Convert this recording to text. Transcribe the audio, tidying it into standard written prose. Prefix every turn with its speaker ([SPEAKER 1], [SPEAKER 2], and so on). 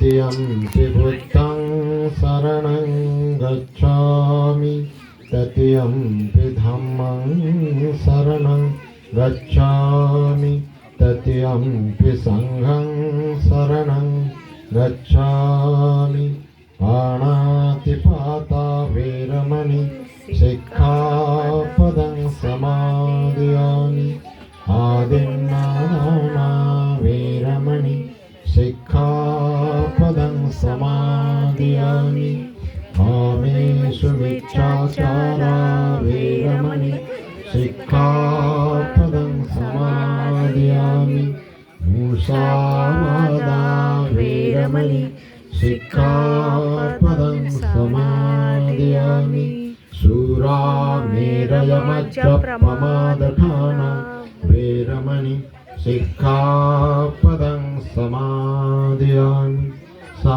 [SPEAKER 1] तृतीयम्पि बुद्धं शरणं गच्छामि तृतीयम्पि धम्मं शरणं गच्छामि तृतीयम्पि संघं शरणं गच्छामि पाणातिपाता वेरमणि सिक्खापदं समादयामि आदिन्नादाना वेरमणि सिक्खापदं समादयामि कामेषु मिच्छाचारा वेरमणि सिक्खापदं समादयामि मुसावादा वेरमणि सिक्खापदं समादयामि शूरामेरयमज्जप्रमादठाना वेरमणि सिक्खापदं समादयामि सा